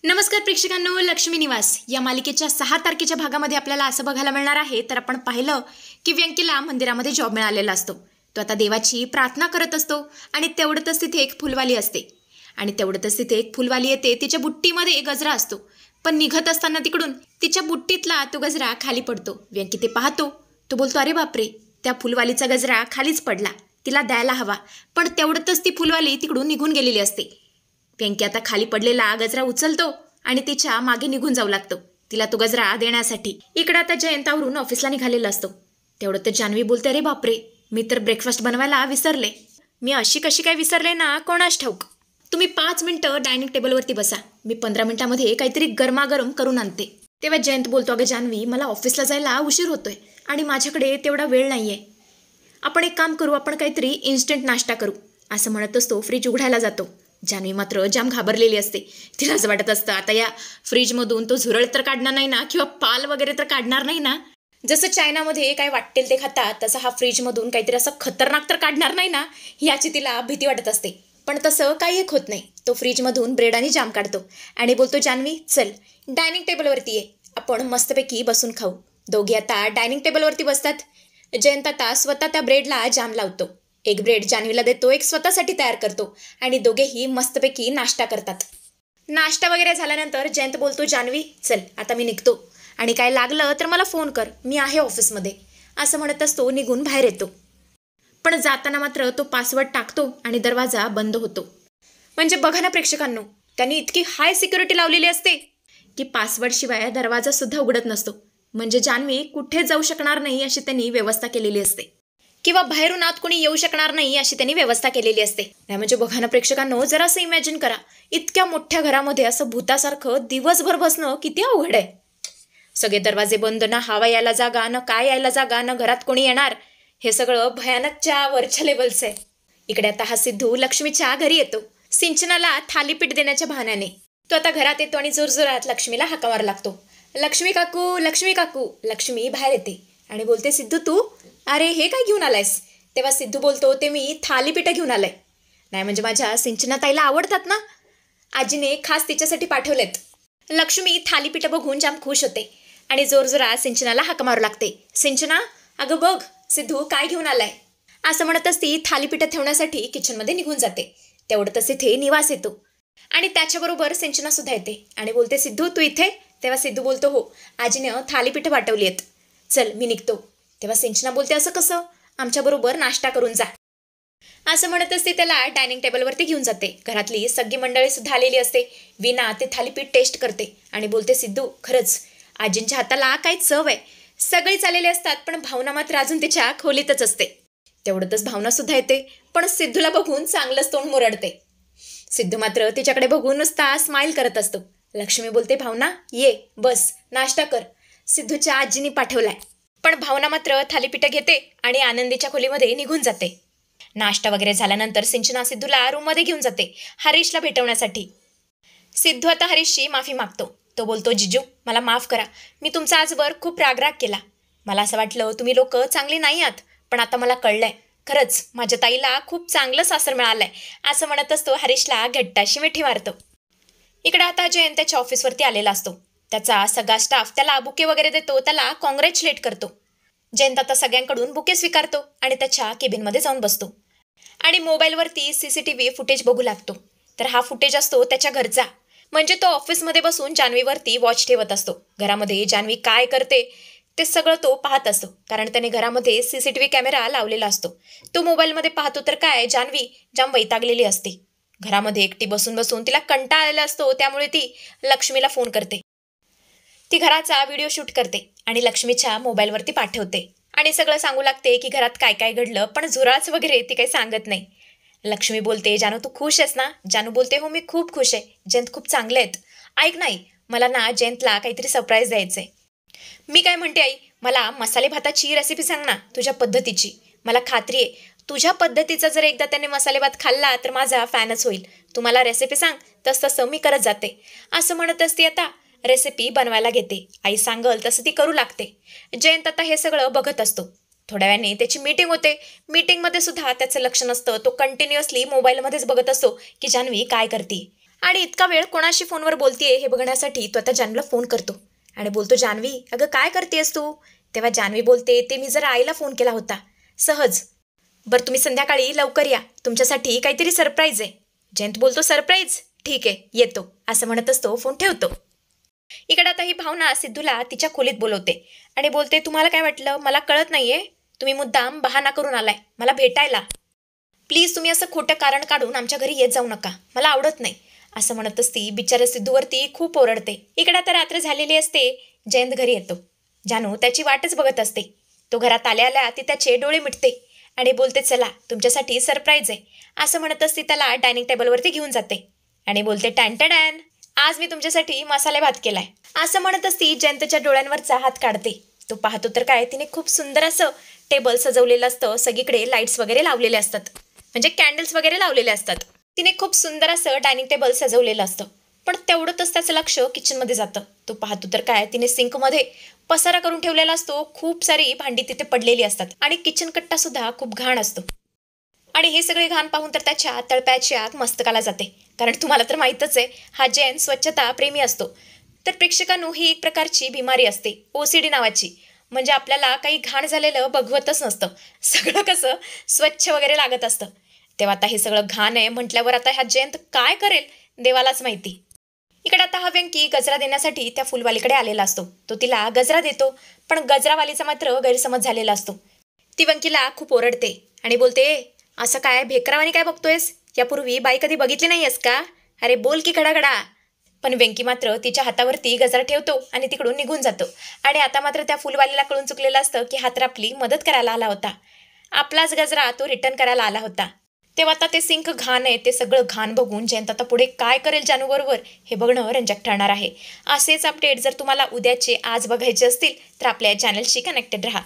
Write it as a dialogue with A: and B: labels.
A: नमस्कार प्रेक्षकांनो, लक्ष्मी निवास या मालिकेच्या 6 तारखेच्या भागामध्ये आपल्याला असं बघायला मिळणार आहे. तर आपण पाहिलं की व्यंकीला मंदिरामध्ये जॉब मिळालेला असतो. तो आता देवाची प्रार्थना करत असतो आणि तेवढंच तिथे एक फुलवाली असते आणि तेवढंच तिथे एक फुलवाली येते. तिच्या बुट्टीमध्ये एक गजरा असतो, पण निघत असताना तिकडून तिच्या बुट्टीतला तो गजरा खाली पडतो. व्यंकी ते पाहतो. तो बोलतो, अरे बापरे, त्या फुलवालीचा गजरा खालीच पडला, तिला द्यायला हवा. पण तेवढंच ती फुलवाली तिकडून निघून गेलेली असते. व्यंकी आता खाली पडलेला गजरा उचलतो आणि तिच्या मागे निघून जाऊ लागतो तिला तो गजरा देण्यासाठी. इकडे आता जयंतावरून ऑफिसला निघालेला असतो. तेवढं तर जान्हवी बोलते, अरे बापरे, मी तर ब्रेकफास्ट बनवायला विसरले. मी अशी कशी काय विसरले ना, कोणास ठाऊक. तुम्ही 5 मिनिटं डायनिंग टेबलवरती बसा, मी 15 मिनिटामध्ये काहीतरी गरमागरम करून आणते. तेव्हा जयंत बोलतो, अगं जान्हवी, मला ऑफिसला जायला उशीर होतोय आणि माझ्याकडे तेवढा वेळ नाहीये. आपण एक काम करू, आपण काहीतरी इन्स्टंट नाश्ता करू. असं म्हणतच तो फ्रीज उघडायला जातो. जान्हवी मात्र जाम घाबरलेली असते. तिला असं वाटत असतं, आता या फ्रीजमधून तो झुरळ तर काढणार नाही ना, किंवा पाल वगैरे तर काढणार नाही ना. जसं चायनामध्ये काय वाटेल ते खातात, तसं हा फ्रीजमधून काहीतरी असं खतरनाक तर काढणार नाही ना, याची तिला भीती वाटत असते. पण तसं काही एक होत नाही. तो फ्रीजमधून ब्रेड आणि जाम काढतो आणि बोलतो, जान्हवी चल डायनिंग टेबलवरती ये, आपण मस्तपैकी बसून खाऊ. दोघे आता डायनिंग टेबलवरती बसतात. जयंत आता स्वतः त्या ब्रेडला जाम लावतो. एक ब्रेड जान्हवीला देतो, एक स्वतःसाठी तयार करतो आणि दोघेही मस्तपैकी नाश्ता करतात. नाश्ता वगैरे झाल्यानंतर जयंत बोलतो, जान्हवी चल आता मी निघतो आणि काय लागलं तर मला फोन कर, मी आहे ऑफिसमध्ये. असं म्हणतच तो निघून बाहेर येतो. पण जाताना मात्र तो पासवर्ड टाकतो आणि दरवाजा बंद होतो. म्हणजे बघा ना प्रेक्षकांनो, त्यांनी इतकी हाय सिक्युरिटी लावलेली असते की पासवर्ड शिवाय दरवाजा सुद्धा उघडत नसतो. म्हणजे जान्हवी कुठे जाऊ शकणार नाही अशी त्यांनी व्यवस्था केलेली असते, किंवा बाहेरून आत कोणी येऊ शकणार नाही अशी त्यांनी व्यवस्था केलेली असते. नाही म्हणजे बघा ना प्रेक्षकांनो, जरा असं इमॅजिन करा, इतक्या मोठ्या घरामध्ये असं भूतासारखं दिवसभर बसणं किती अवघड आहे. सगळे दरवाजे बंद, ना हवा यायला जागा, न काय यायला जागा, न घरात कोणी येणार. हे सगळं भयानकच्या वरच्या लेवलचं आहे. इकडे आता हा सिद्धू लक्ष्मीच्या घरी येतो, सिंचनाला थालीपीठ देण्याच्या बहाण्याने. तो आता घरात येतो आणि जोरजोरात लक्ष्मीला हाका मारू लागतो, लक्ष्मी काकू, लक्ष्मी काकू. लक्ष्मी बाहेर येते आणि बोलते, सिद्धू तू, अरे हे काय घेऊन आलायस? तेव्हा सिद्धू बोलतो, ते मी थालीपीठ घेऊन आलंय. नाही म्हणजे माझ्या सिंचनाताईला आवडतात ना, आजीने खास तिच्यासाठी पाठवलेत. लक्ष्मी थालीपीठ बघून जाम खुश होते आणि जोरजोरात सिंचनाला हाक मारू लागते, सिंचना अगं बघ सिद्धू काय घेऊन आलाय. असं म्हणतच ती थालीपीठ ठेवण्यासाठी किचनमध्ये निघून जाते. तेवढंच इथे निवास येतो आणि त्याच्याबरोबर सिंचना सुद्धा येते आणि बोलते, सिद्धू तू इथे? तेव्हा सिद्धू बोलतो, हो आजीनं थालीपीठ पाठवली आहेत, चल मी निघतो. तेव्हा सिंचना बोलते, असं कसं, आमच्याबरोबर नाश्ता करून जा. असं म्हणतच ते त्याला डायनिंग टेबलवरती घेऊन जाते. घरातली सगळी मंडळी सुद्धा आलेली असते. वीणा ते थालीपीठ टेस्ट करते आणि बोलते, सिद्धू खरंच आजींच्या हाताला काय चव आहे. सगळीच आलेले असतात, पण भावना मात्र अजून तिच्या खोलीतच असते. तेवढंच भावना सुद्धा येते, पण सिद्धूला बघून चांगलंच तोंड मुरडते. सिद्धू मात्र तिच्याकडे बघून नुसता स्माईल करत असतो. लक्ष्मी बोलते, भावना ये बस नाश्ता कर, सिद्धूच्या आजीने पाठवलाय. पण भावना मात्र थालीपीठ घेते आणि आनंदीच्या खोलीमध्ये निघून जाते. नाश्ता वगैरे झाल्यानंतर सिंचना सिद्धूला रूममध्ये घेऊन जाते हरीशला भेटवण्यासाठी. सिद्धू आता हरीशची माफी मागतो. तो बोलतो, जिजू मला माफ करा, मी तुमचा आजवर खूप रागराग केला. मला असं वाटलं तुम्ही लोक चांगली नाही आहात, पण आता मला कळलंय खरंच माझ्या ताईला खूप चांगलं सासर मिळालंय. असं म्हणतच तो हरीशला घट्टाशी मिठी मारतो. इकडे आता जयंत त्याच्या ऑफिसवरती आलेला असतो. त्याचा सगळा स्टाफ त्याला बुके वगैरे देतो, त्याला कॉंग्रॅच्युलेट करतो. जयंत आता सगळ्यांकडून बुके स्वीकारतो आणि त्याच्या केबिनमध्ये जाऊन बसतो आणि मोबाईलवरती CCTV फुटेज बघू लागतो. तर हा फुटेज असतो त्याच्या घरचा. म्हणजे तो ऑफिसमध्ये बसून जान्हवीवरती वॉच ठेवत असतो. घरामध्ये जान्हवी काय करते ते सगळं तो पाहत असतो, कारण त्याने घरामध्ये CCTV कॅमेरा लावलेला असतो. तो मोबाईलमध्ये पाहतो तर काय, जान्हवी जाम वैतागलेली असते. घरामध्ये एकटी बसून बसून तिला कंटाळा आलेला असतो. त्यामुळे ती लक्ष्मीला फोन करते. ती घराचा व्हिडिओ शूट करते आणि लक्ष्मीच्या मोबाईलवरती पाठवते आणि सगळं सांगू लागते की घरात काय काय घडलं, पण झुरळाच वगैरे ती काही सांगत नाही. लक्ष्मी बोलते, जानू तू खुश आहेस ना? जानू बोलते, हो मी खूप खुश आहे, जयंत खूप चांगले आहेत. ऐक नाही, मला ना जयंतला काहीतरी सरप्राईज द्यायचंय. मी काय म्हणते आई, मला मसाले भाताची रेसिपी सांग ना, तुझ्या पद्धतीची. मला खात्री आहे तुझ्या पद्धतीचा जर एकदा त्याने मसाले भात खाल्ला तर माझा फॅनच होईल. तू मला रेसिपी सांग, तसं मी करत जाते. असं म्हणत असते आता रेसिपी बनवायला घेते. आई सांगल तसं ती करू लागते. जयंत आता हे सगळं बघत असतो. थोड्या वेळाने त्याची मीटिंग होते. मीटिंगमध्ये सुद्धा त्याचं लक्ष नसतं. तो कंटिन्युअसली मोबाईलमध्येच बघत असतो की जान्हवी काय करते. आणि इतका वेळ कोणाशी फोनवर बोलतीये हे बघण्यासाठी तो आता जान्हवीला फोन करतो आणि बोलतो, जान्हवी अगं काय करतेस तू? तेव्हा जान्हवी बोलते, ते मी जरा आईला फोन केला होता सहज. बरं तुम्ही संध्याकाळी लवकर या, तुमच्यासाठी काहीतरी सरप्राईज आहे. जयंत बोलतो, सरप्राईज? ठीक आहे येतो, असं म्हणतच तो फोन ठेवतो. इकडे आता ही भावना सिद्धूला तिच्या खोलीत बोलवते आणि बोलते, तुम्हाला काय वाटलं? मला कळत नाहीये, तुम्ही मुद्दाम बहाणा करून आलाय मला भेटायला. प्लीज तुम्ही असं खोटं कारण काढून आमच्या घरी येत जाऊ नका, मला आवडत नाही, असं म्हणतच ती बिचाऱ्या सिद्धूवरती खूप ओरडते. इकडे आता रात्र झालेली असते. जयंत घरी येतो. जानू त्याची वाटच बघत असते. तो घरात आल्या आल्या ती त्याचे डोळे मिटते आणि बोलते, चला तुमच्यासाठी सरप्राईज आहे, असं म्हणतच ती त्याला डायनिंग टेबलवरती घेऊन जाते आणि बोलते, टॅन टॅन आज मी तुमच्यासाठी मसाले भात केलाय, असं म्हणतच ती जयंतच्या डोळ्यांवरचा हात काढते. तो पाहतो तर काय, तिने खूप सुंदर असं टेबल सजवलेलं असतं, सगळीकडे लाईट्स वगैरे लावलेले असतात, म्हणजे कॅन्डल्स वगैरे लावलेले असतात. तिने खूप सुंदर असं डायनिंग टेबल सजवलेलं असतं. पण तेवढंच त्याचं लक्ष किचनमध्ये जातं. तो पाहतो तर काय, तिने सिंकमध्ये पसारा करून ठेवलेला असतो, खूप सारी भांडी तिथे पडलेली असतात आणि किचन कट्टा सुद्धा खूप घाण असतो. आणि हे सगळे घाण पाहून तर त्याच्या तळपायाची आग मस्तकाला जाते. कारण तुम्हाला तर माहीतच आहे, हा जैन स्वच्छता प्रेमी असतो. तर प्रेक्षकांनो ही एक प्रकारची बिमारी असते, OCD नावाची. म्हणजे आपल्याला काही घाण झालेलं बघवतच नसतं, सगळं कसं स्वच्छ वगैरे लागत असतं. तेव्हा आता हे सगळं घाण आहे म्हटल्यावर आता हा जयंत काय करेल देवालाच माहिती. इकडे आता हा व्यंकी गजरा देण्यासाठी त्या फुलवालीकडे आलेला असतो. तो तिला गजरा देतो, पण गजरावालीचा मात्र गैरसमज झालेला असतो. ती व्यंकीला खूप ओरडते आणि बोलते, असं काय भेकरावानी काय बघतोयस? यापूर्वी बाई कधी बघितली नाहीयेस का? अरे बोल की खडाखडा. पण व्यंकी मात्र तिच्या हातावरती गजरा ठेवतो आणि तिकडून निघून जातो. आणि आता मात्र त्या फुलवालीला कळून चुकलेलं असतं की हा तर आपली मदत करायला आला होता, आपलाच गजरा तो रिटर्न करायला आला होता. तेव्हा आता ते सिंक घाण आहे, ते सगळं घाण बघून जयंत आता पुढे काय करेल जानू बरोबर हे बघणं रंजक ठरणार आहे. असेच अपडेट जर तुम्हाला उद्याचे आज बघायचे असतील तर आपल्या चॅनलशी कनेक्टेड राहा.